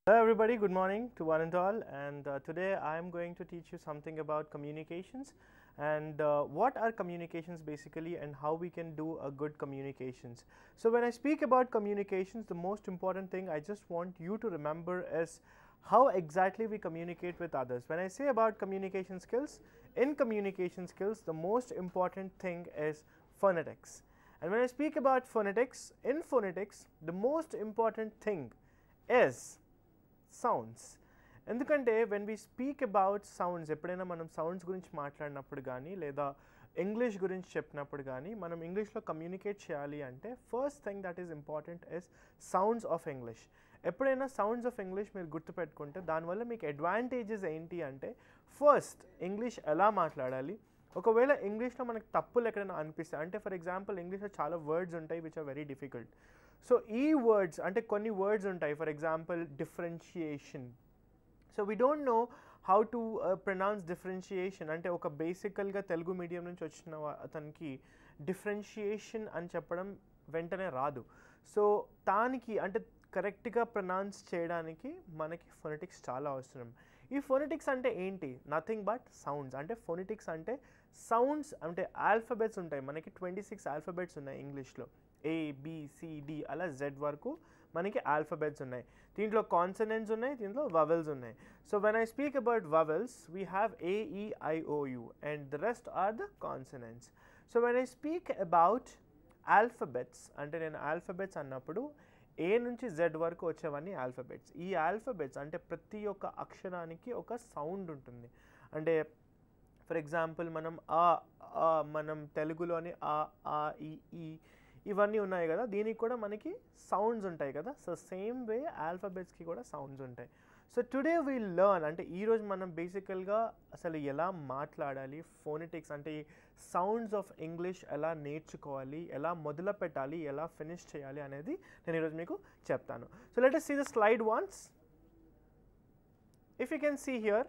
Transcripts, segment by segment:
Hello everybody, good morning to one and all, and today I am going to teach you something about communications and what are communications basically and how we can do a good communications. So when I speak about communications, the most important thing I just want you to remember is how exactly we communicate with others. When I say about communication skills, in communication skills the most important thing is phonetics, and when I speak about phonetics, in phonetics the most important thing is sounds. ఎందుకంటే when we speak about sounds, ఎప్పుడైనా మనం sounds గురించి మాట్లాడినప్పుడు కానీ లేదా English గురించి చెప్పినప్పుడు కానీ మనం ఇంగ్లీష్లో కమ్యూనికేట్ చేయాలి అంటే first thing that is important is sounds of English. ఎప్పుడైనా సౌండ్స్ ఆఫ్ ఇంగ్లీష్ మీరు గుర్తుపెట్టుకుంటే దానివల్ల మీకు అడ్వాంటేజెస్ ఏంటి అంటే ఫస్ట్ ఇంగ్లీష్ ఎలా మాట్లాడాలి, ఒకవేళ ఇంగ్లీష్లో మనకు తప్పులు ఎక్కడైనా అనిపిస్తాయి అంటే ఫర్ ఎగ్జాంపుల్ ఇంగ్లీష్లో చాలా వర్డ్స్ ఉంటాయి which are very difficult. So ఈ వర్డ్స్ అంటే కొన్ని వర్డ్స్ ఉంటాయి, for example differentiation. So we don't know how to pronounce differentiation అంటే ఒక బేసికల్గా తెలుగు మీడియం నుంచి వచ్చిన అతనికి డిఫరెన్షియేషన్ అని చెప్పడం వెంటనే రాదు. సో దానికి అంటే కరెక్ట్గా ప్రొనౌన్స్ చేయడానికి మనకి ఫొనెటిక్స్ చాలా అవసరం. ఈ ఫొనెటిక్స్ అంటే ఏంటి? Nothing but sounds. అంటే ఫొనెటిక్స్ అంటే సౌండ్స్ అంటే ఆల్ఫాబెట్స్ ఉంటాయి, మనకి 26 ఆల్ఫాబెట్స్ ఉన్నాయి ఇంగ్లీష్లో. ABCD అలా Z వరకు మనకి ఆల్ఫాబెట్స్ ఉన్నాయి. దీంట్లో కాన్సనెంట్స్ ఉన్నాయి, దీంట్లో వవెల్స్ ఉన్నాయి. So when I speak about vowels we have AEIOU and the rest are the consonants. So when I speak about alphabets అంటే నేను ఆల్ఫాబెట్స్ అన్నప్పుడు A నుంచి Z వరకు వచ్చేవన్నీ ఆల్ఫాబెట్స్. ఈ ఆల్ఫాబెట్స్ అంటే ప్రతి ఒక్క అక్షరానికి ఒక సౌండ్ ఉంటుంది. అంటే ఫర్ ఎగ్జాంపుల్ మనం తెలుగులోని ఆ ఈ ఇవన్నీ ఉన్నాయి కదా, దీనికి కూడా మనకి సౌండ్స్ ఉంటాయి కదా. సో సేమ్ వే ఆల్ఫాబెట్స్కి కూడా సౌండ్స్ ఉంటాయి. సో టుడే వీ లర్న్ అంటే ఈరోజు మనం బేసికల్గా అసలు ఎలా మాట్లాడాలి, ఫోనెటిక్స్ అంటే సౌండ్స్ ఆఫ్ ఇంగ్లీష్ ఎలా నేర్చుకోవాలి, ఎలా మొదలు పెట్టాలి, ఎలా ఫినిష్ చేయాలి అనేది నేను ఈరోజు మీకు చెప్తాను. So let us see the slide once. If you can see here,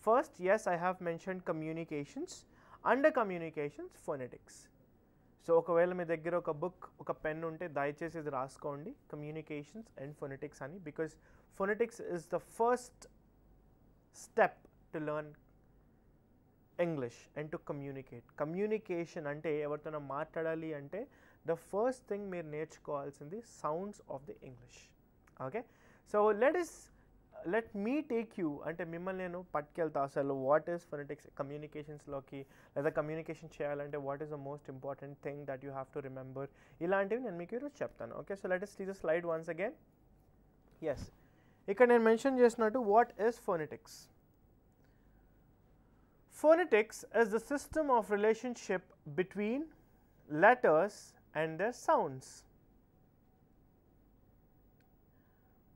first yes I have mentioned communications. Under communications phonetics. So ఒకవేళ మీ దగ్గర ఒక బుక్ ఒక పెన్ ఉంటే దయచేసి ఇది రాసుకోండి, కమ్యూనికేషన్స్ అండ్ ఫొనెటిక్స్ అని. Because phonetics is the first step to learn English and to communicate. Communication అంటే ఎవరితోనో మాట్లాడాలి అంటే ద ఫస్ట్ థింగ్ మీరు నేర్చుకోవాల్సింది sounds of the English. Okay, so let me take you అంటే మిమ్మల్ని నేను పట్టుకెళ్తా అసలు వాట్ ఈస్ ఫొనెటిక్స్ కమ్యూనికేషన్స్లోకి, లేదా కమ్యూనికేషన్ చేయాలంటే what is the most important thing that you have to remember, ఇలాంటివి నేను మీకు ఈరోజు చెప్తాను. Okay, so let us see the slide once again. Yes, ఇక్కడ నేను మెన్షన్ చేసినట్టు what is phonetics. Phonetics is the system of relationship between letters and their sounds.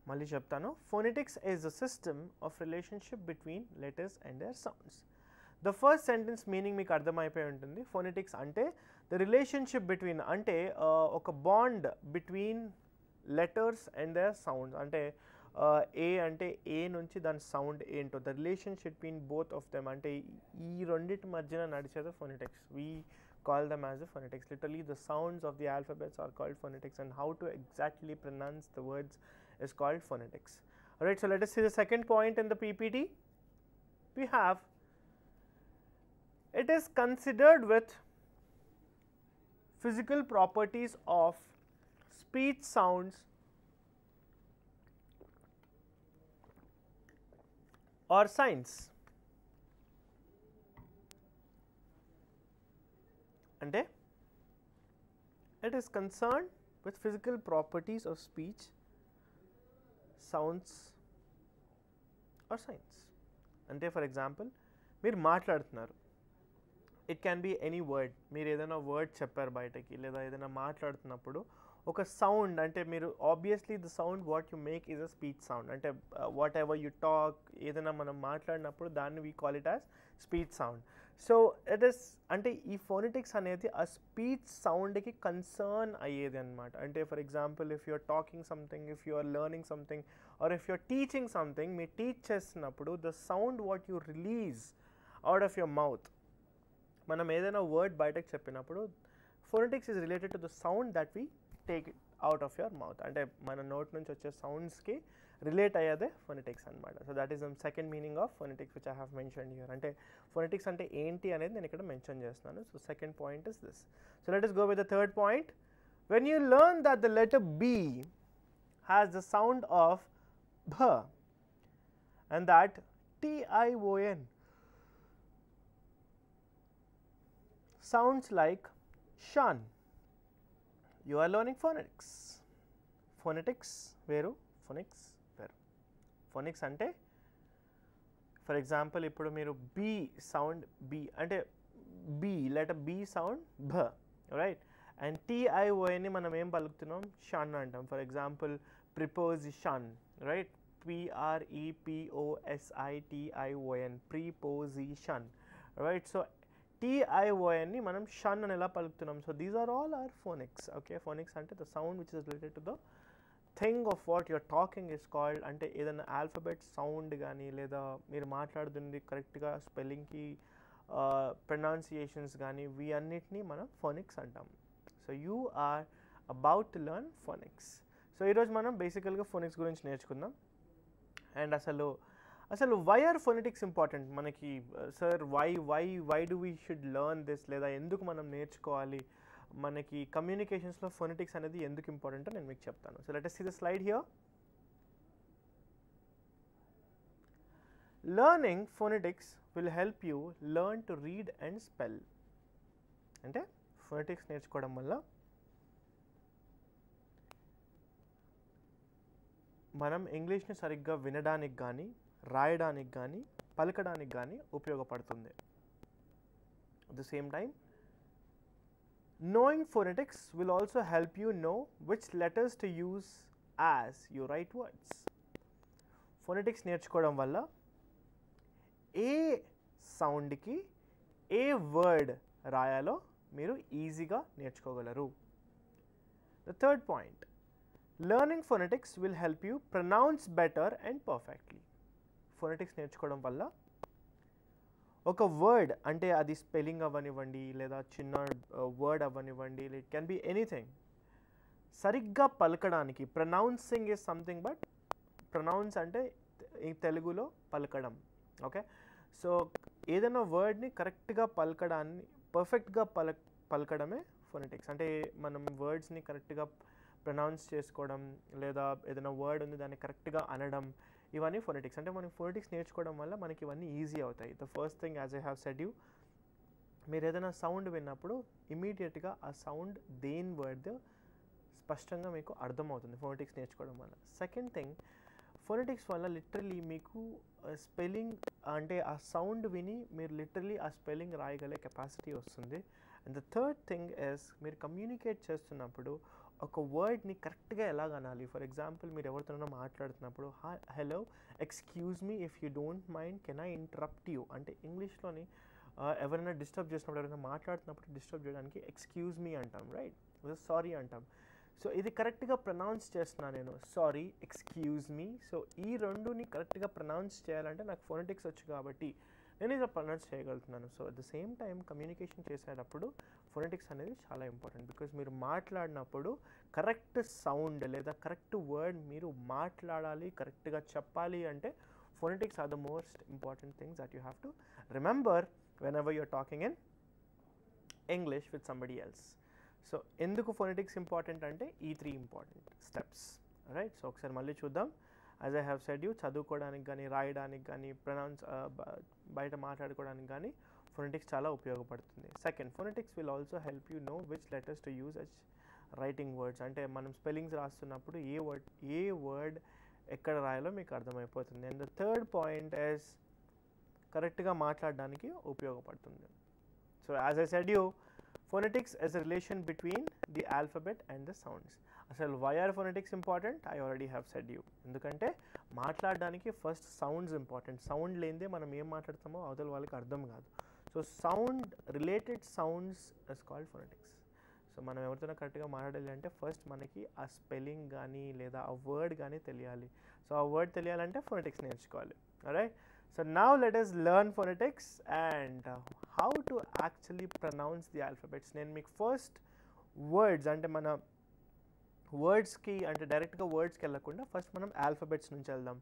మళ్ళీ చెప్తాను, phonetics is the system of relationship between letters and their sounds. The first sentence meaning మీకు అర్థమైపోయి ఉంటుంది. phonetics అంటే the relationship between అంటే ఒక bond between letters and their sounds. అంటే ఏ అంటే ఏ నుంచి దాని సౌండ్ ఏంటో, the relationship between both of them అంటే ఈ రెండింటి మధ్యన నడిచేది phonetics. We call them as the phonetics. Literally the sounds of the alphabets are called phonetics and how to exactly pronounce the words is called phonetics. Alright, so let us see the second point in the PPT. We have, it is considered with physical properties of speech sounds or signs. అంటే it is concerned with physical properties of speech, sounds or signs. అంటే for example మీరు మాట్లాడుతున్నారు, it can be any word. మీరు ఏదైనా word చెప్పారు బయటకి లేదా ఏదైనా మాట్లాడుతున్నప్పుడు ఒక సౌండ్ అంటే మీరు obviously the sound what you make is a speech sound. అంటే వాట్ ఎవర్ యు టాక్ ఏదైనా మనం మాట్లాడినప్పుడు దాన్ని we call it as speech sound. So it is అంటే ఈ ఫోనెటిక్స్ అనేది ఆ స్పీచ్ సౌండ్కి కన్సర్న్ అయ్యేది అనమాట. అంటే for example if you're talking something, if you're learning something or if you're teaching something, మీరు టీచ్ చేస్తున్నప్పుడు the sound what you release out of your mouth, మనం ఏదైనా వర్డ్ బయటకు చెప్పినప్పుడు phonetics is related to the sound that we take out of your mouth. అంటే మన నోట్ నుంచి వచ్చే సౌండ్స్కి రిలేట్ అయ్యేదే ఫొనెటిక్స్ అనమాట. So that is the second meaning of phonetics which I have mention here. అంటే ఫొనెటిక్స్ అంటే ఏంటి అనేది నేను ఇక్కడ మెన్షన్ చేస్తున్నాను. So second point is this. So let us go with the third point. When you learn that the letter B has the sound of bh and that tion sounds like shan, you are learning phonetics. Phonetics వేరు, phonics వేరు. phonics అంటే for example ఇప్పుడు మీరు B sound B అంటే B letter B sound భ, right, and టిఐఓఎన్ని మనం ఏం పలుకుతున్నాం, షన్ అంటాం. For example preposition, right, PREPOSITION preposition, right. So టిఐఓఎన్ని మనం షన్ అని ఎలా పలుకుతున్నాం. So these are all are phonics. Okay, phonics అంటే the sound which is related to the thing of what your talking is called. అంటే ఏదైనా ఆల్ఫాబెట్ సౌండ్ కానీ లేదా మీరు మాట్లాడుతుంది కరెక్ట్గా స్పెల్లింగ్కి ప్రొనౌన్సియేషన్స్ కానీ ఇవి అన్నిటినీ మనం ఫోనిక్స్ అంటాం. So you are about to learn phonics. So ఈరోజు మనం బేసికల్గా ఫోనిక్స్ గురించి నేర్చుకుందాం. అండ్ అసలు వై ఆర్ ఫోనెటిక్స్ ఇంపార్టెంట్ మనకి, sir why do we should learn this, లేదా ఎందుకు మనం నేర్చుకోవాలి, మనకి కమ్యూనికేషన్స్లో ఫోనెటిక్స్ అనేది ఎందుకు ఇంపార్టెంట్ నేను మీకు చెప్తాను. So let us see the slide here. Learning phonetics will help you learn to read and spell. అంటే ఫోనెటిక్స్ నేర్చుకోవడం వల్ల మనం ఇంగ్లీష్ని సరిగ్గా వినడానికి కానీ రాయడానికి కానీ పలకడానికి కానీ ఉపయోగపడుతుంది. At the same time knowing phonetics will also help you know which letters to use as you write words. phonetics నేర్చుకోవడం వల్ల ఏ సౌండ్కి ఏ వర్డ్ రాయాలో మీరు ఈజీగా నేర్చుకోగలరు. The third point, learning phonetics will help you pronounce better and perfectly. phonetics నేర్చుకోవడం వల్ల ఒక word అంటే అది స్పెల్లింగ్ అవ్వనివ్వండి లేదా చిన్న వర్డ్ అవ్వనివ్వండి, ఇట్ కెన్ బి ఎనీథింగ్, సరిగ్గా పలకడానికి pronouncing is something, but pronounce అంటే ఈ తెలుగులో పలకడం. ఓకే, సో ఏదైనా వర్డ్ని కరెక్ట్గా పలకడాన్ని పర్ఫెక్ట్గా పలకడమే ఫోనెటిక్స్. అంటే మనం వర్డ్స్ని కరెక్ట్గా ప్రొనౌన్స్ చేసుకోవడం లేదా ఏదైనా వర్డ్ ఉంది దాన్ని కరెక్ట్గా అనడం, ఇవన్నీ ఫోనెటిక్స్. అంటే మనం ఫోనెటిక్స్ నేర్చుకోవడం వల్ల మనకి ఇవన్నీ ఈజీ అవుతాయి. The first thing, as I have said you, మీరు ఏదైనా సౌండ్ విన్నప్పుడు ఇమీడియట్గా ఆ సౌండ్ దేని వర్డ్ స్పష్టంగా మీకు అర్థమవుతుంది ఫోనెటిక్స్ నేర్చుకోవడం వల్ల. సెకండ్ థింగ్, ఫోనెటిక్స్ వల్ల లిటరలీ మీకు స్పెల్లింగ్ అంటే ఆ సౌండ్ విని మీరు లిటరలీ ఆ స్పెల్లింగ్ రాయగలే కెపాసిటీ వస్తుంది. And the third thing is, మీరు కమ్యూనికేట్ చేస్తున్నప్పుడు ఒక వర్డ్ని కరెక్ట్గా ఎలాగ అనాలి. ఫర్ ఎగ్జాంపుల్ మీరు ఎవరితోనైనా మాట్లాడుతున్నప్పుడు hello excuse me if you don't mind can I interrupt you అంటే ఇంగ్లీష్లోని ఎవరైనా డిస్టర్బ్ చేసినప్పుడు ఎవరైనా మాట్లాడుతున్నప్పుడు డిస్టర్బ్ చేయడానికి ఎక్స్క్యూజ్ మీ అంటాం, రైట్, సారీ అంటాం. సో ఇది కరెక్ట్గా ప్రొనౌన్స్ చేస్తున్నాను నేను, సారీ, ఎక్స్క్యూజ్ మీ. సో ఈ రెండుని కరెక్ట్గా ప్రొనౌన్స్ చేయాలంటే నాకు ఫోనెటిక్స్ వచ్చు కాబట్టి నేను ఇలా ప్రొనౌన్స్ చేయగలుగుతున్నాను. So at the same time communication చేసేటప్పుడు ఫోనెటిక్స్ అనేది చాలా ఇంపార్టెంట్. బికాజ్ మీరు మాట్లాడినప్పుడు కరెక్ట్ సౌండ్ లేదా కరెక్ట్ వర్డ్ మీరు మాట్లాడాలి, కరెక్ట్గా చెప్పాలి అంటే phonetics are the most important things that you have to remember whenever you're talking in English with somebody else. సో ఎందుకు ఫోనెటిక్స్ ఇంపార్టెంట్ అంటే ఈ 3 ఇంపార్టెంట్ స్టెప్స్, రైట్. సో ఒకసారి మళ్ళీ చూద్దాం. As I have said you, చదువుకోవడానికి కానీ రాయడానికి కానీ బయట మాట్లాడుకోవడానికి కానీ ఫోనెటిక్స్ చాలా ఉపయోగపడుతుంది. Second, phonetics will also help you know which letters to use as writing words. అంటే మనం స్పెల్లింగ్స్ రాస్తున్నప్పుడు ఏ వర్డ్ ఎక్కడ రాయాలో మీకు అర్థమైపోతుంది. And the third point is కరెక్ట్గా మాట్లాడడానికి ఉపయోగపడుతుంది. So as I said you, phonetics is a relation between the alphabet and the sounds. అసలు why are phonetics important? I already have said you. ఎందుకంటే మాట్లాడడానికి ఫస్ట్ సౌండ్స్ ఇంపార్టెంట్. సౌండ్ లేనిదే మనం ఏం మాట్లాడతామో అవతల వాళ్ళకి అర్థం కాదు. So sound related sounds is called phonetics. So మనం ఎవరితోనో కరెక్ట్గా మాట్లాడాలి అంటే ఫస్ట్ మనకి ఆ స్పెల్లింగ్ కానీ లేదా ఆ వర్డ్ కానీ తెలియాలి. సో ఆ వర్డ్ తెలియాలంటే ఫోనెటిక్స్ నేర్చుకోవాలి. alright. So now let us learn phonetics and how to actually pronounce the alphabets. నేను మీకు ఫస్ట్ వర్డ్స్ అంటే మన వర్డ్స్ కి అంటే డైరెక్ట్ గా వర్డ్స్ కి వెళ్ళకుండా ఫస్ట్ మనం ఆల్ఫాబెట్స్ నుంచి వెళ్దాం.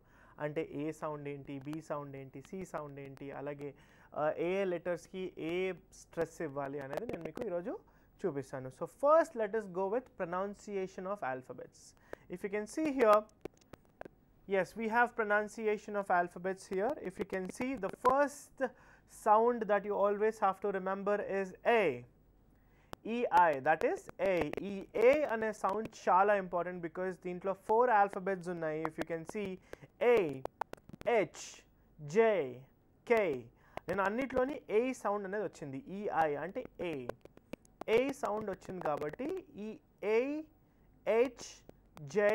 అంటే ఏ సౌండ్ ఏంటి, బి సౌండ్ ఏంటి, సి సౌండ్ ఏంటి, అలాగే ఏ లెటర్స్ కి ఏ స్ట్రెస్ ఇవ్వాలి అనేది నేను మీకు ఈరోజు చూపిస్తాను. So first let us go with pronunciation of alphabets. If you can see here, yes, we have pronunciation of alphabets here. If you can see, the first sound that you always have to remember is A. EI, that is A. A ane sound chala important because deentlo 4 alphabets unnayi. If you can see, A, H, J, K. Then annitloni A sound anedi vachindi. EI ante A sound vachindi kabatti ee A, H, J,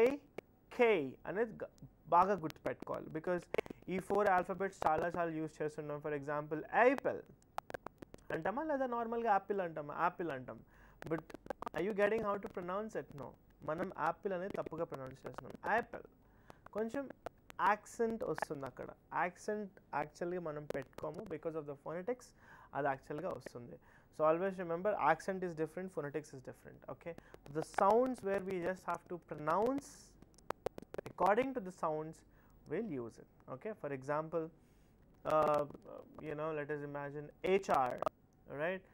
K anedi baga gurtu pettukovali because ee 4 alphabets chala use chestunnam. For example, apple antama లేదా నార్మల్గా Apple అంటామా, apple అంటాం. But I you getting how to pronounce it? No, మనం apple అనేది తప్పుగా pronounce చేస్తున్నాం. Apple కొంచెం accent వస్తుంది అక్కడ. యాక్సెంట్ యాక్చువల్గా మనం పెట్టుకోము బికాస్ ఆఫ్ ద ఫోనెటిక్స్, అది యాక్చువల్గా వస్తుంది. So always remember, accent is different, phonetics is different. Okay, the sounds where we just have to pronounce according to the sounds we'll use it. Okay, for example, you know, let us imagine HR, right?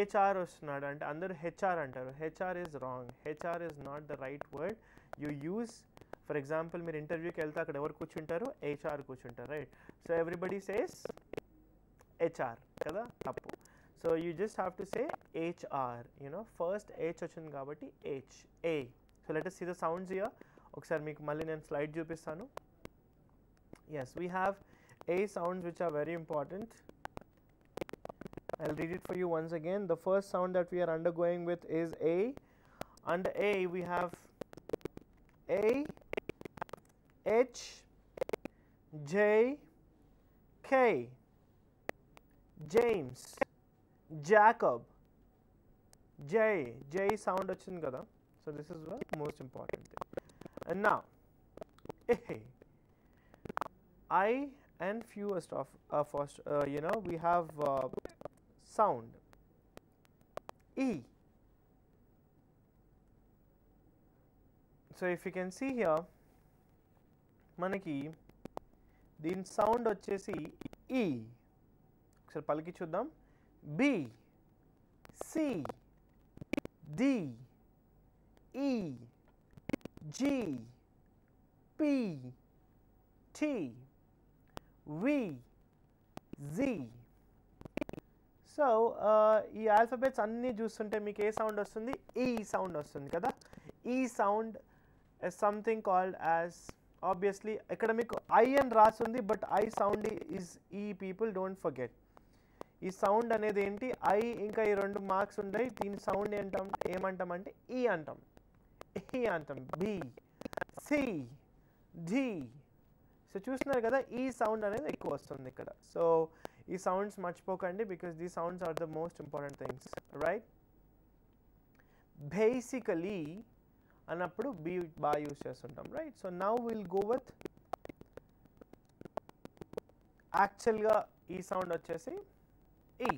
HR వస్తున్నాడు అంటే అందరూ HR అంటారు. HR is wrong. HR is not the right word. You use, for example, మీరు ఇంటర్వ్యూకి వెళ్తే అక్కడ ఎవరు కూర్చుంటారు? హెచ్ఆర్ కూర్చుంటారు, right? So everybody says HR కదా, తప్పు. So you just have to say HR, you know, first H వచ్చింది కాబట్టి H, A. So let us see the sounds here. ఒకసారి మీకు మళ్ళీ నేను స్లైడ్ చూపిస్తాను. Yes, we have A sounds which are very important. I'll read it for you once again. The first sound that we are undergoing with is A. Under A we have A, H, J, K, James, Jacob, J sound వచ్చింది కదా. So this is the most important thing. And now A, I and fewest of first, you know, we have sound E. So if you can see here, manaki din sound vachesi E. ఒకసారి పలికి చూద్దాం. B, C, D, E, G, P, T, V, Z. So ఈ alphabets అన్నీ చూస్తుంటే మీకు ఏ sound వస్తుంది? ఈ sound వస్తుంది కదా. ఈ sound is something called as, obviously ఇక్కడ మీకు ఐ అని రాస్తుంది, బట్ ఐ సౌండ్ ఈజ్ ఈ. పీపుల్ డోంట్ ఫర్గెట్, ఈ సౌండ్ అనేది ఏంటి? ఐ ఇంకా ఈ 2 మార్క్స్ ఉంటాయి. దీని సౌండ్ ఏంటాం, ఏమంటాం అంటే ఈ అంటాం, ఈ అంటాం. B, C, D. సో చూస్తున్నారు కదా, ఈ సౌండ్ అనేది ఎక్కువ వస్తుంది ఇక్కడ. సో ఈ సౌండ్స్ మర్చిపోకండి because these sounds are the most important things, right? Basically అన్నప్పుడు బి బాగా యూస్ చేస్తుంటాం, right? So now will go with యాక్చువల్గా ఈ సౌండ్ వచ్చేసి ఈ.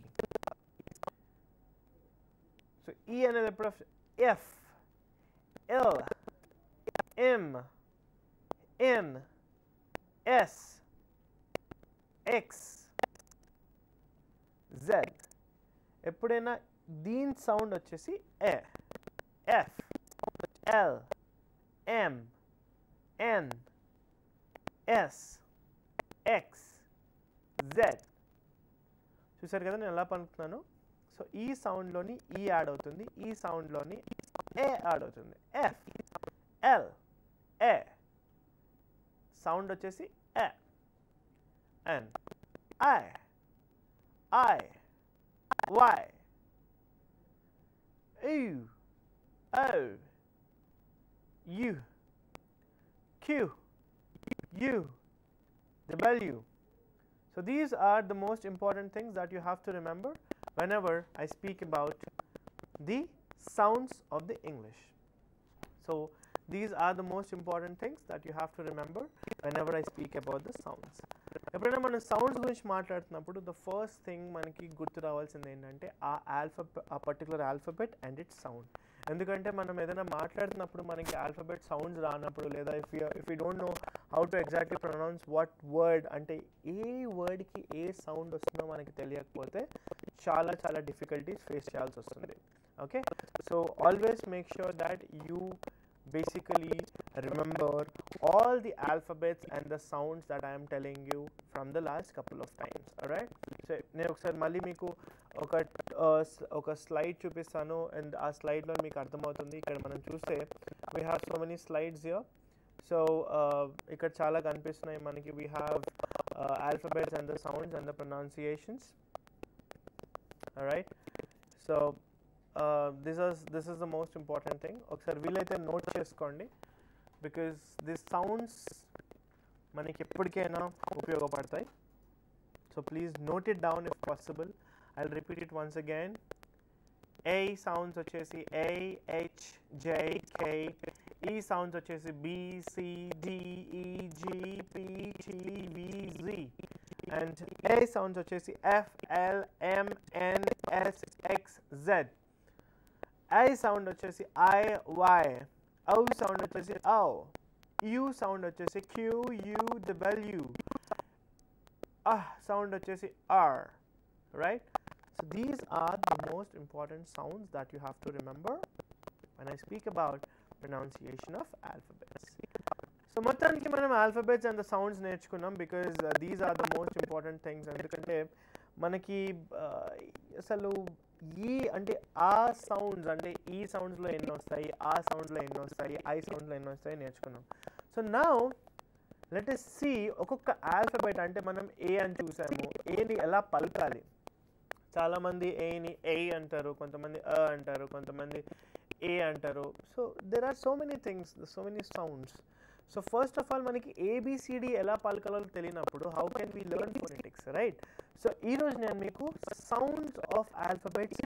సో ఈ అనేది ఎప్పుడు F, L, M, N, S, X, Z. ఎప్పుడైనా దీని సౌండ్ వచ్చేసి A, F, L, M, N, S, X, Z. చూసారు కదా నేను ఎలా పలుకుతున్నాను. సో ఈ సౌండ్లోని ఈ యాడ్ అవుతుంది, ఈ సౌండ్లోని ఏ యాడ్ అవుతుంది. F, L, A. సౌండ్ వచ్చేసి A. And I, Y, U, O, U, Q, U, W. So these are the most important things that you have to remember whenever I speak about the sounds of the English. So these are the most important things that you have to remember whenever I speak about the sounds. ఎప్పుడైనా మనం sounds గురించి మాట్లాడుతున్నప్పుడు the first thing మనకి గుర్తు రావాల్సింది ఏంటంటే ఆ particular alphabet and its sound. ఎందుకంటే మనం ఏదైనా మాట్లాడుతున్నప్పుడు మనకి ఆల్ఫాబెట్ సౌండ్స్ రానప్పుడు లేదా if you don't know how to exactly pronounce what word అంటే ఏ వర్డ్కి ఏ సౌండ్ వస్తుందో మనకి తెలియకపోతే చాలా చాలా డిఫికల్టీస్ ఫేస్ చేయాల్సి వస్తుంది. Okay, so always make sure that you basically remember all the alphabets and the sounds that I am telling you from the last couple of times. Alright, so నేను ఒకసారి మళ్ళీ మీకు ఒక స్లైడ్ చూపిస్తాను and ఆ స్లైడ్లో మీకు అర్థమవుతుంది. ఇక్కడ మనం చూస్తే we have so many slides here. So ఇక్కడ చాలా కనిపిస్తున్నాయి మనకి. we have alphabets and the sounds and the pronunciations. Alright, so this is the most important thing. ఒకసారి వీలైతే నోట్ చేసుకోండి బికాజ్ దిస్ సౌండ్స్ మనకి ఎప్పటికైనా ఉపయోగపడతాయి. So please note it down if possible. I will repeat it once again. A sounds వచ్చేసి A, H, J, K. E sounds వచ్చేసి B, C, D, E, G, P, T, V, Z. And A sounds వచ్చేసి F, L, M, N, S, X, Z. I sound వచ్చేసి I, Y. O sound వచ్చేసి O. U sound వచ్చేసి Q, U, W. Sound వచ్చేసి R. Right? So these are the most important sounds that you have to remember when I speak about pronunciation of alphabets. So మొత్తానికి మనం alphabets and the sounds నేర్చుకున్నాం because these are the most important things. ఎందుకంటే మనకి అసలు ఈ అంటే ఆ sounds అంటే ఈ సౌండ్స్లో ఎన్ని వస్తాయి, ఆ సౌండ్స్లో ఎన్ని వస్తాయి, ఐ సౌండ్స్లో ఎన్ని వస్తాయి నేర్చుకున్నాం. So now let us see ఒక్కొక్క ఆల్ఫాబెట్ అంటే మనం ఏ అని చూసాము, ఏని ఎలా పలకాలి. చాలామంది ఏని ఏ అంటారు, కొంతమంది అంటారు, కొంతమంది ఏ అంటారు. So there are so many things, so many sounds. So first of all మనకి ఏబిసిడి ఎలా పలకాలో తెలియనప్పుడు how can we learn phonetics, right? So ఈరోజు నేను మీకు sounds of alphabets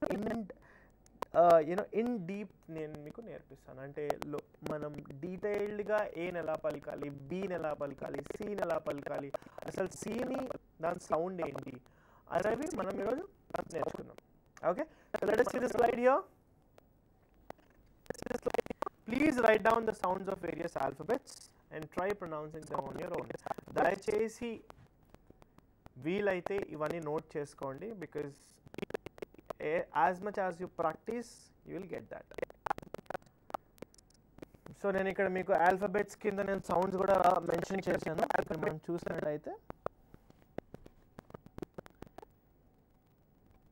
in deep నేను మీకు నేర్పిస్తాను. అంటే మనం డీటెయిల్డ్గా ఏని ఎలా పలకాలి, బీని ఎలా పలకాలి, సీని ఎలా పలకాలి, అసలు సీని దాని సౌండ్ ఏంటి అనేవి మనం ఈరోజు నేర్చుకున్నాం. Okay, so let us see the slide here. Please write down the sounds of various alphabets and try pronouncing them on your own. దయచేసి వీలైతే ఇవన్నీ నోట్ చేసుకోండి because as much as you practice you will get that. So నేను ఇక్కడ మీకు alphabets కింద నేను sounds కూడా మెన్షన్ చేశాను. ఇక్కడ మనం చూసినట్లయితే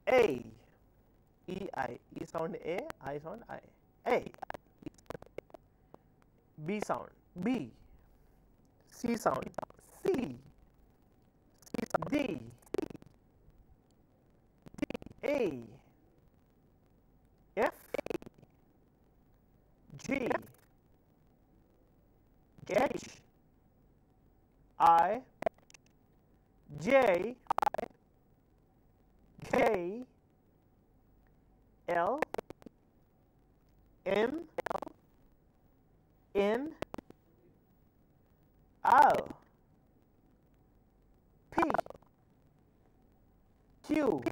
A, E, I. E sound A, I sound I. A. B sound B. C sound C. D. A. F. G. H. I. J. K. L. M. N. O. P. Q.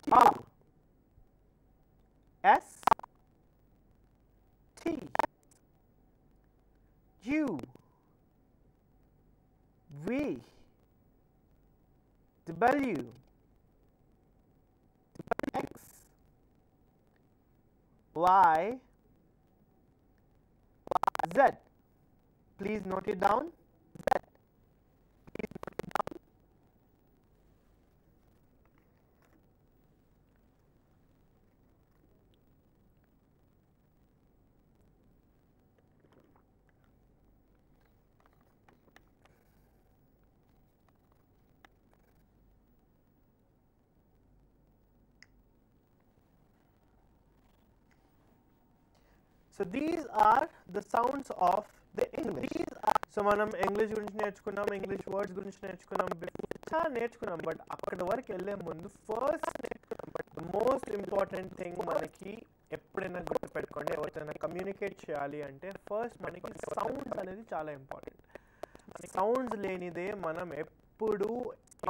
R. S. T. U. V. W. X. Y. Z. Please note it down. Z. Please note it down. So these are the sounds of the English. So మనం English గురించి నేర్చుకున్నాం, English words గురించి నేర్చుకున్నాం, చాలా నేర్చుకున్నాం. But అక్కడ వరకు వెళ్ళే ముందు first the most important thing మనకి ఎప్పుడైనా గుర్తుపెట్టుకోండి, ఎవరికైనా కమ్యూనికేట్ చేయాలి అంటే ఫస్ట్ మనకి సౌండ్స్ అనేది చాలా ఇంపార్టెంట్. సౌండ్స్ లేనిదే మనం ఎప్పుడు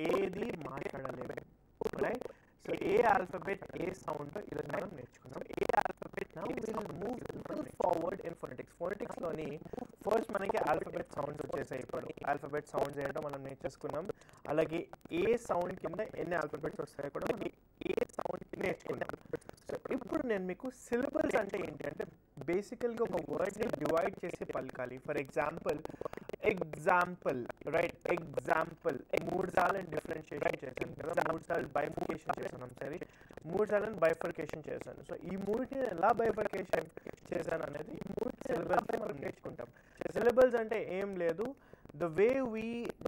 ఏది మాట్లాడలేము, right? So A alphabet, A sound ఇలా మనం నేర్చుకున్నాం. A alphabet. Now we will move a little forward in phonetics. Phonetics లోని ఫస్ట్ మనకి ఆల్ఫాబెట్ సౌండ్స్ వచ్చేసాయి. ఇప్పుడు ఆల్ఫాబెట్ సౌండ్స్ ఏంటో మనం నేర్చేసుకున్నాం. అలాగే ఏ సౌండ్ కింద ఎన్ని ఆల్ఫాబెట్స్ వస్తాయో కూడా మనం ఏ సౌండ్ కింద నేర్చుకున్నాం. సో ఇప్పుడు నేను మీకు సిలబల్స్ అంటే ఏంటి అంటే బేసికల్గా ఒక వర్డ్ని డివైడ్ చేసి పలకాలి. ఫర్ ఎగ్జాంపుల్ రైట్, ఎగ్జాంపుల్ 3 సార్లు డిఫరెన్షియేషన్ చేశాను కదా, 3 సార్లు బైఫర్కేషన్ చేశాను. సరే, 3 సార్లు బైఫర్కేషన్ చేశాను. సో ఈ 3ని ఎలా బైఫర్కేషన్ చేశాను అనేది ఈ 3 సిలబల్స్ మనం నేర్చుకుంటాం. సిలబల్స్ అంటే ఏం లేదు, the way we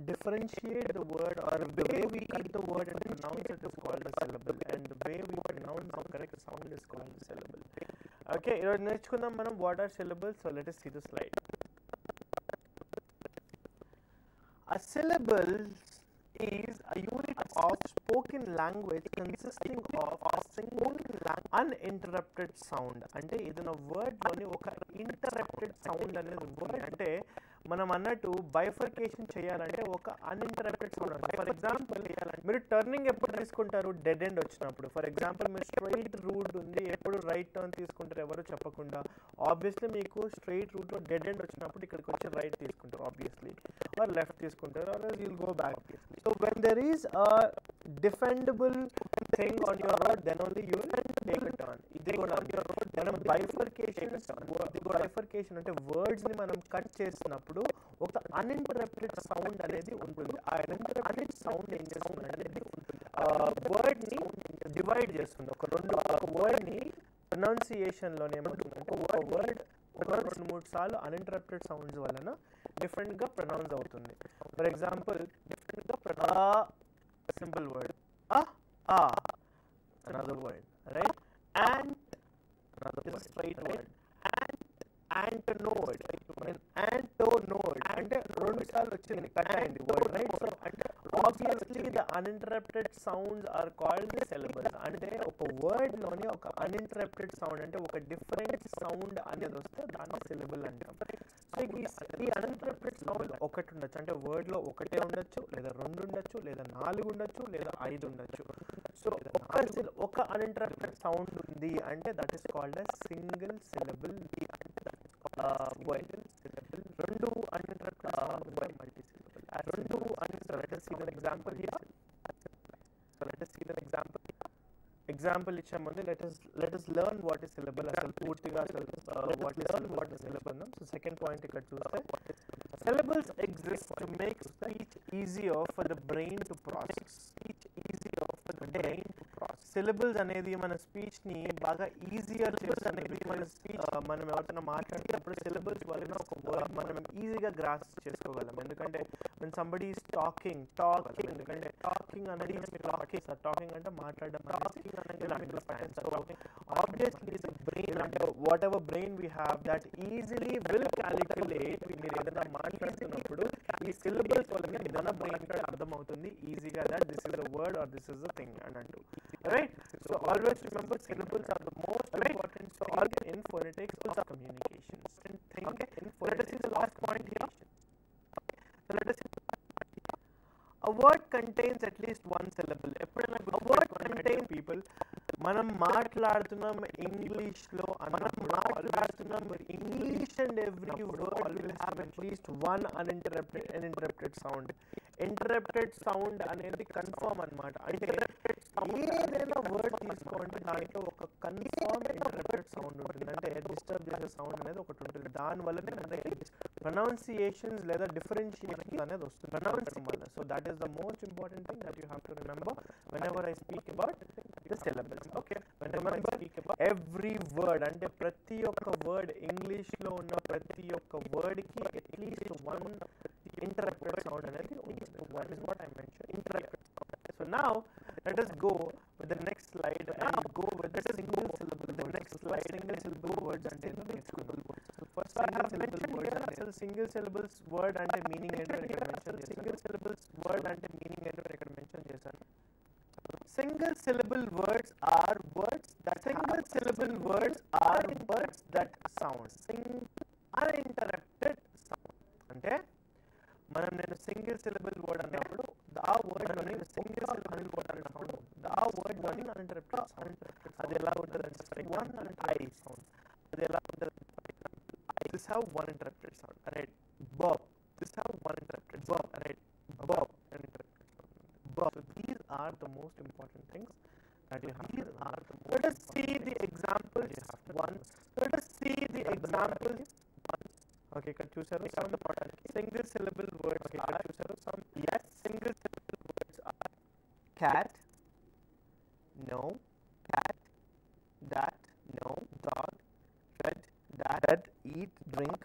differentiate the word or the way we cut the word and pronounce it is called a syllable, and the way we pronounce the correct sound is called a syllable. Okay, ఈరోజు నేర్చుకుందాం మనం what are syllables. So let us see the slide. A syllable is a unit of spoken language consisting of a single uninterrupted sound. అంటే ఏదైనా word లోని ఒక interrupted sound అనేది ఉంటుంది. అంటే మనం అన్నట్టు బైఫర్కేషన్ చేయాలంటే ఒక అన్ఇంటరప్టెడ్ సౌండ్. ఫర్ ఎగ్జాంపుల్ మీరు టర్నింగ్ ఎప్పుడు తీసుకుంటారు, డెడ్ ఎండ్ వచ్చినప్పుడు. ఫర్ ఎగ్జాంపుల్ మీరు స్ట్రైట్ రూట్ ఉంది, ఎప్పుడు రైట్ టర్న్ తీసుకుంటారు ఎవరు చెప్పకుండా. ఆబ్వియస్లీ మీకు స్ట్రైట్ రూట్లో డెడ్ ఎండ్ వచ్చినప్పుడు ఇక్కడికి వచ్చి రైట్ తీసుకుంటారు ఆబ్వియస్లీ, ఆర్ లెఫ్ట్ తీసుకుంటారు, are you'll go back. So when there is a defendable thing on your road, then only you will take a turn. ఇది కూడా మనం బైఫర్కేషన్ అంటే వర్డ్స్ ని మనం కట్ చేసినప్పుడు ఒక అన్ఇంటరప్టెడ్ సౌండ్ అనేది ఉంటుంది. ఆ అన్ఇంటరప్టెడ్ సౌండ్ ఏం చేస్తుందంటే వర్డ్ ని డివైడ్ చేస్తుంది. ఒక వర్డ్ ని ప్రొనౌన్సియేషన్ లోనే ఏమంటుందంటే ఒక వర్డ్ 2-3 సార్లు అన్ఇంటరప్టెడ్ సౌండ్స్ వలన డిఫరెంట్ గా ప్రొనౌన్స్ అవుతుంది. For example simple word another word, right? And another is a straight word. Antonode, antonode అంటే 2 సార్లు వచ్చింది and word, right? So అంటే obviously the uninterrupted sounds are called the syllables. అంటే ఒక word లోని ఒక uninterrupted sound అంటే ఒక డిఫరెంట్ సౌండ్ అనేది వస్తే దాన్ని సిలబుల్ అంటాం. సో ఈ uninterrupted సౌండ్ ఒకటి ఉండొచ్చు, అంటే వర్డ్ లో ఒకటే ఉండొచ్చు, లేదా 2 ఉండొచ్చు, లేదా 4 ఉండొచ్చు, లేదా 5 ఉండొచ్చు. సో ఒక uninterrupted సౌండ్ ఉంది అంటే that is called as single syllable word. 2 uninterrupted sound multi syllable. 2 uninterrupted. Let us see the example here. So let us see the example. Example ఇచ్చామండి. let us learn what is syllable. అసలు పూర్తిగా అసలు what is syllable. So second point ఇక్కడ చూస్తే syllables exist to make speech easier for the brain to process. Syllables అనేది మన speech ని బాగా ఈజీయర్ చేస్తుంది. మనం ఎవరితో మాట్లాడేటప్పుడు సిలబుల్స్ వలన ఒక వర్డ్ మనం ఈజీగా గ్రాస్ప్ చేసుకోగలం. ఎందుకంటే when somebody is talking ఎందుకంటే టాకింగ్ అనేది టాకింగ్ అంటే మాట్లాడడం అనేది. So obviously the brain, whatever brain we have, that easily will calculate. మీరు ఏదైనా మాట్లాడుతున్నప్పుడు ఈ సిలబుల్స్ వల్ల ఏదైనా బ్రెయిన్ కి అర్థమవుతుంది ఈజీగా that this is a word or this is a thing అని అంటూ. Right? So always remember syllables are the most important thing in phonetics of communications. Okay? Let us see the last point here. So let us see. A word contains at least one syllable. ఎప్పుడైనా a word contains people. మనం మాట్లాడుతున్నాం English లో, మనం మాట్లాడుతున్నాం English and every word will have at least one uninterrupted sound. Interrupted sound అనేది confirm అన్నమాట. అంటే ఏదైనా వర్డ్ తీసుకోండి దాంట్లో ఒక కన్ఫర్మ్ ఇంటరప్టెడ్ సౌండ్ ఉంటుంది, అంటే డిస్టర్బ్ చేసే సౌండ్ అనేది ఒకటి ఉంటుంది. దానివల్లనే మనకి ప్రొనౌన్సియేషన్స్ లేదా డిఫరెన్షియేషన్స్ అనేది వస్తుంది ప్రొనౌన్సింగ్ వల్ల. So that is the most important thing that you have to remember whenever I speak about the syllables. Okay, whenever I speak about every word, అంటే ప్రతి ఒక్క వర్డ్ ఇంగ్లీష్ లో ఉన్న ప్రతి ఒక్క వర్డ్ కి అట్లీస్ట్ వన్ interrupted sound అనేది ఉంటుంది. That is what I mentioned, interrupted sound. So now let us go with the next slide and go with the single syllable. The next slide, single syllable words అంటే నేర్చుకుందాం. So first I have mentioned here అసలు single syllables word అంటే meaning ఏంటో ఇక్కడ mention చేశాను. Single syllables word అంటే meaning ఏంటో ఇక్కడ మెన్షన్ చేశాను. Single syllable words are words that sound uninterrupted sound. అంటే మనం నేను సింగిల్ సిలబుల్ వర్డ్ అన్నప్పుడు ఆ వర్డ్ లోని సింగిల్ సిలబుల్ వర్డ్ అన్నప్పుడు ఆ వర్డ్ లోని uninterrupted sound. అది ఎలా ఉంటుందంటే for example I sound. అది ఎలా ఉంటుంది for example this have one interrupted sound. Right? Bob. This have one interrupted sound. Right? Bob. Uninterrupted sound. Bob. So these are the most important things that you have to learn. Let us see the examples once. Let us see the examples once. Okay, ఇక్కడ చూసారు sound single syllable words. Okay, ఇక్కడ చూసారు sound. Yes, single syllable words are cat, no, cat, that, no, dog, red, dad, eat, drink,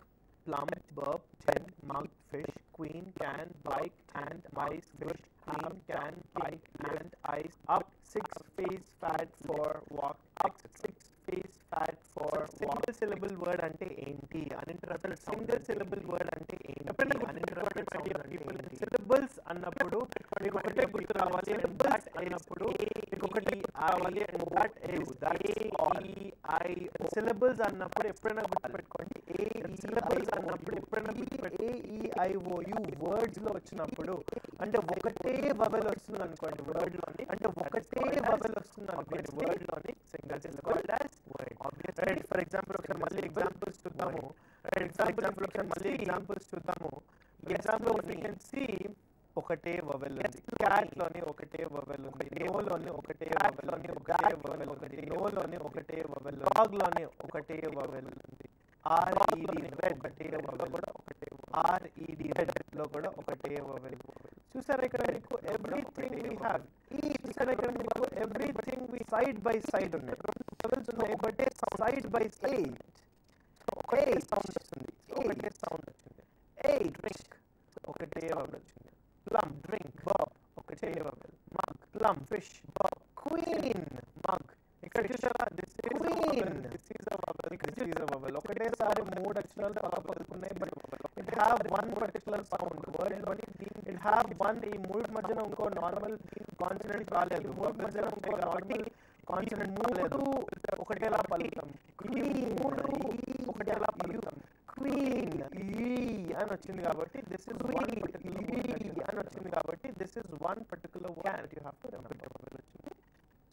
plum, burp, tin, mug, fish, queen, can, bike, ant, mice, fish, queen, can, bike, ant, ice, up, 6 face fat for walk, up, 6 face fat for single syllable word ante enti uninterrupted single syllable word ante enti uninterrupted sound ante syllables అన్నప్పుడు మీకు ఒకటే గుర్తు రావాలి that అన్నప్పుడు మీకు ఒకటి రావాలి that is that e I syllables అన్నప్పుడు ఎప్పుడైనా గుర్తుపెట్టుకోండి syllables అన్నప్పుడు ఎప్పుడైనా గుర్తుపెట్టుకోండి a e I o u words లో వచ్చినప్పుడు అంటే ఒకటే vowel వస్తుంది అనుకోండి word లోని అంటే ఒకటే vowel వస్తుంది అనుకోండి word లోని single syllable as word obviously right for example ఒకసారి మళ్ళీ examples చూద్దాము right for example ఒకసారి మళ్ళీ examples చూద్దాము example we can see ఒకటే vowel ఉంది cat లోని ఒకటే vowel ఉంది no లోని ఒకటే vowel ఉంది ఒకటే vowel ఉంది no లోని ఒకటే vowel dog లోని ఒకటే vowel ఉంది r e d red ఒకటే vowel కూడా ఒకటే r e d red లో కూడా ఒకటే vowel చూసారా ఇక్కడ మీకు everything we have చూసారా ఇక్కడ మీకు everything we side by side ఉన్నాయి vowels ఉన్నాయి but side by side ఒకటే సౌండ్ వస్తుంది ఒకటే సౌండ్ వచ్చింది a drink ఒకటే vowel వచ్చింది plum drink bob ఒకటే vowel mug plum fish bob queen mug ఇక్కడ చూసారా this is queen this is a vowel this is a vowel ఒకటేసారి మూడు అక్షరాలు పలుకున్నాయి but it have one particular sound word but it have one ఈ మూడు మధ్యన ఇంకో నార్మల్ కాన్సనెంట్ రాలేదు మూడు మధ్యన ఇంకో నార్మల్ కాన్సనెంట్ మూడు ఒకటేలా పలుకుతాం మూడు ఒకటేలా పలుకుతాం queen అని వచ్చింది కాబట్టి this is one particular అని వచ్చింది కాబట్టి this is one particular word that you have to remember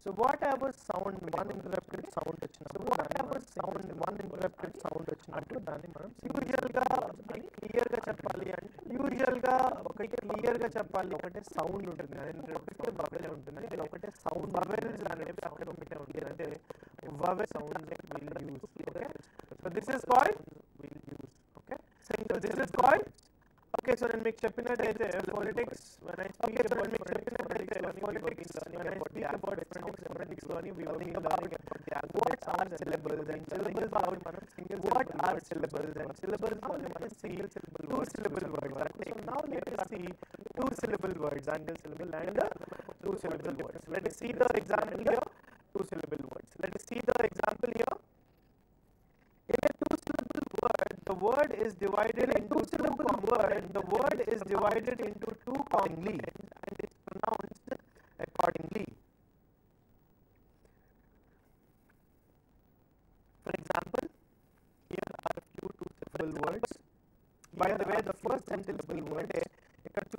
so whatever sound one interrupted sound వచ్చినప్పుడు whatever sound one interrupted sound వచ్చినప్పుడు దాన్ని మనం యూజువల్ గా క్లియర్ గా చెప్పాలి అంటే యూజువల్ గా ఒకటి క్లియర్ గా చెప్పాలి ఒకటే సౌండ్ ఉంటుంది interrupted vowel ఉంటుంది అంటే ఒకటే సౌండ్ vowels అనేవి అక్కడ ఒకటే ఉంటుంది అంటే vowel sound will use okay so this is called will use okay so this is called okay so నేను మీకు చెప్పినట్టయితే phonetics when I speak about phonetics when I speak about phonetics లోని we will be learning about what are syllables and syllables about మనం single what are syllables and syllables లోని మనం single syllable two syllable words అంటే so now let us see two syllable words single syllable and two syllable words let us see the example here two syllable words let us see the example here in a two syllable word the word is divided into syllable word the word is divided into two components and is pronounced accordingly for example here are a few two syllable words by the way the first and syllable word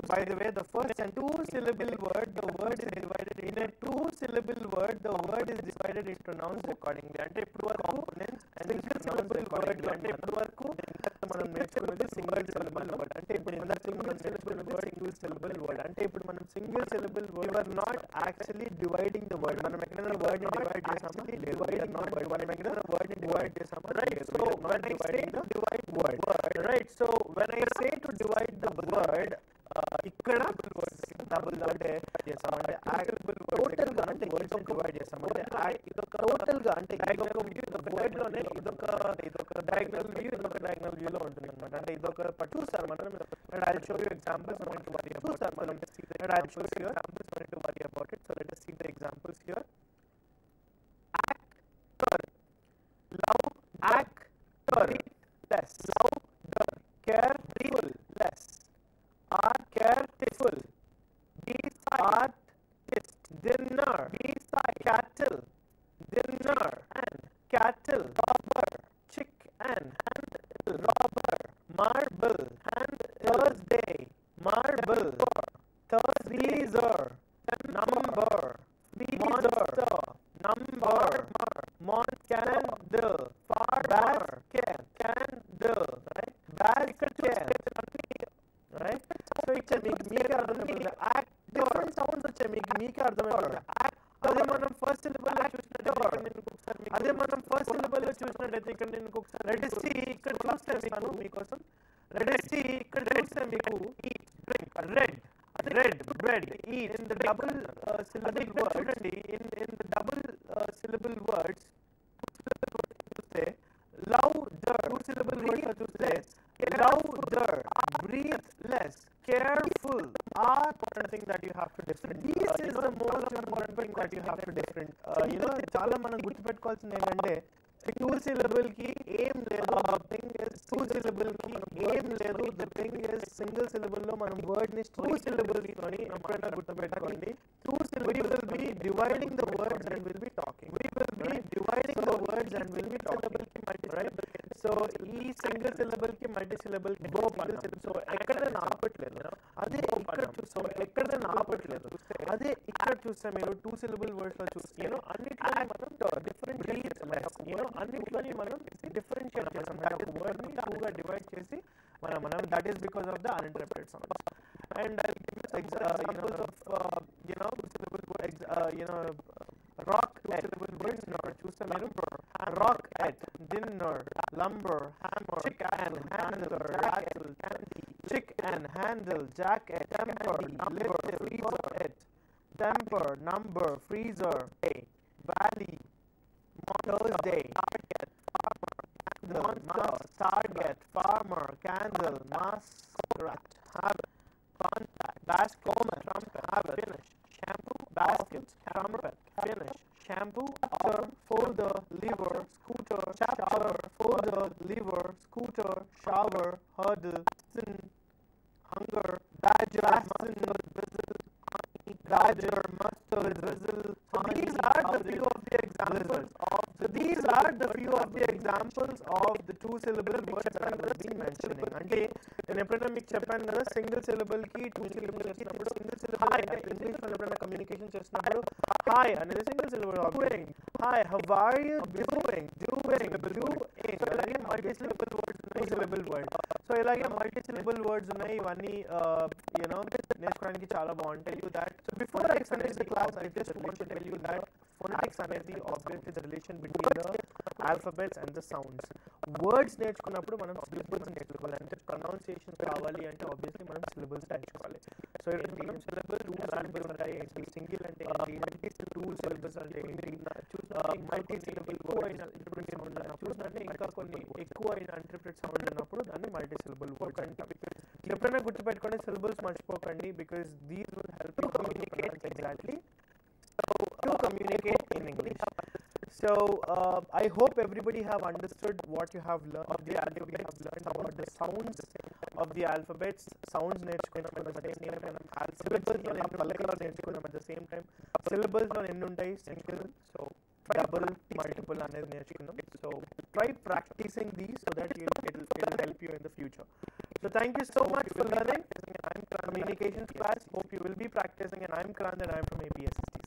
by the way the first and two syllable word the word is divided in a two syllable word the word is divided into pronounced accordingly అంటే ఇప్పుడు వరకు components and single syllable word అంటే ఇప్పుడు వరకు మనం నేర్చుకున్నది single syllable word అంటే ఇప్పుడు మన single syllable word single syllable word అంటే ఇప్పుడు మనం single syllable word or not actually dividing the word మనం ఎక్కడైనా వర్డ్ ని డివైడ్ చేసామా డివైడింగ్ నాట్ వర్డ్ మనం ఎక్కడైనా వర్డ్ ని డివైడ్ చేసామా right so when I say to divide word right so when I say to divide the word ఇక్కడ double అంటే చేసామంటే టోటల్ గా అంటే వర్డ్స్ డివైడ్ చేసామంటే ఇదొక టోటల్ గా అంటే ఇదొక వర్డ్ లోనే ఇదొక డయాగ్నల్ వ్యూ ఇదొక డయాగ్నల్ వ్యూ లో ఉంటుంది అన్నమాట అంటే ఇదొక చూసారు మనం I'll show you examples when to worry about it మనం I'll show you examples when to worry about it so let us see the examples here actor love actor less louder careful less are careful beside artist dinner beside cattle dinner and cattle robber chick and robber marble and Thursday marble Thursday freezer number freezer ఇచ్చే మీకే అర్థమైపోతుంది. Different sounds వచ్చాయి మీకే అర్థమైపోతుంది. అదే మనం first syllable చూసినట్టయితే ఇక్కడ నేను ఒకసారి రెడ్ ఇక్కడ చూస్తే మీకోసం ఇక్కడ చూస్తే మీకు red bread in the double syllable word అండి. In the double syllable words చూస్తే louder, 2 syllable words చూస్తే louder, breathe less, careful are important thing that you have to different. This is the most important thing that you have to different. చాలా మనం గుర్తుపెట్టుకోవాల్సింది ఏంటంటే 2 syllable కి ఏం లేదు, thing is 2 syllable కి ఏం లేదు, the thing is single syllable లో మనం word ని 2 syllable తోని ఎప్పుడైనా గుర్తుపెట్టుకోండి. 2 syllable we will be dividing the words and will be talking. We will be dividing the words and will be talking, right? So ఈ సింగిల్ సిలబుల్ కి multi syllable కి so ఎక్కడ ఆపట్లేదు. అదే ఇక్కడ చూస్తే అదే ఇక్కడ చూస్తే మీరు 2 సిలబుల్ వర్డ్స్ లో చూస్తే అన్నిట్లో మనం డిఫరెంట్ అన్నిట్లోని మనం డిఫరెన్షియేట్ చేస్తాం. దట్ ఇస్ వర్డ్ ని 2 గా డివైడ్ చేసి మనం that is because of the uninterrupted sounds. And I will give you examples of syllable words, rock at dinner, చూస్తే మీరు rock at dinner, lumber, hammer, chick and handle, axle, chick and handle, jacket, temper, number, freezer, at temper, number, freezer, valley, Thursday, target, monster, target, farmer, candle, muskrat, habit, contact, basket, comet, trumpet, habit, finish, shampoo, basket, trumpet, finish, shampoo, folder, lever, scooter, chapter, folder, lever, scooter, shower, hurdle, sin, hunger, badger, mustard, whistle, badger, mustard, whistle. So these are the few of the examples of the 2 syllable words that I was been mentioning. అంటే నేను ఎప్పుడైనా మీకు చెప్పాను కదా, single syllable కి 2 syllable వచ్చినప్పుడు single syllable అంటే English లో ఎప్పుడైనా కమ్యూనికేషన్ చేస్తున్నప్పుడు హాయ్ అనేది single syllable doing, hi how are you doing, so ఇలాగే మల్టీ సిలబుల్ వర్డ్స్ ఉన్నాయి, సిలబుల్ వర్డ్. సో ఇలాగే మల్టీ సిలబుల్ వర్డ్స్ ఉన్నాయి. ఇవన్నీ నేర్చుకోవడానికి చాలా బాగుంటాయి. That before I finish the class I just want to tell you that phonetics అనేది obviously the relation between the alphabets and the sounds. Words నేర్చుకున్నప్పుడు మనం సిలబుల్స్ నేర్చుకోవాలి. అంటే ప్రొనౌన్సియేషన్ కావాలి అంటే ఆబ్వియస్లీ మనం సిలబుల్స్ నేర్చుకోవాలి. సో మనం సిలబుల్ 2 సిలబుల్స్ ఉంటాయి. సింగిల్ అంటే మల్టీ 2 సిలబుల్స్ అంటే మల్టీ సిలబుల్ చూసినట్టే ఇంకా కొన్ని ఎక్కువ ఇంటర్ప్రెట్ సౌండ్ ఉన్నప్పుడు దాన్ని మల్టీ సిలబుల్ వర్డ్స్ అంటారు. ఎప్పుడైనా గుర్తుపెట్టుకోండి, సిలబుల్స్ మర్చిపోకండి, because these will help you communicate exactly to communicate in English. So I hope everybody have understood what you have learned about the sounds of the alphabets. Sounds నేర్చుకున్నాం at the same time, syllables నేర్చుకున్నాం at the same time. Syllables లో ఎన్ని ఉంటాయి? Single, so double, multiple అనేది నేర్చుకున్నాం. So try practicing these so that it will help you in the future. So thank you so much for learning. I'm communications class. Hope you will be practicing, and I'm Kranth and I'm from APSSDC.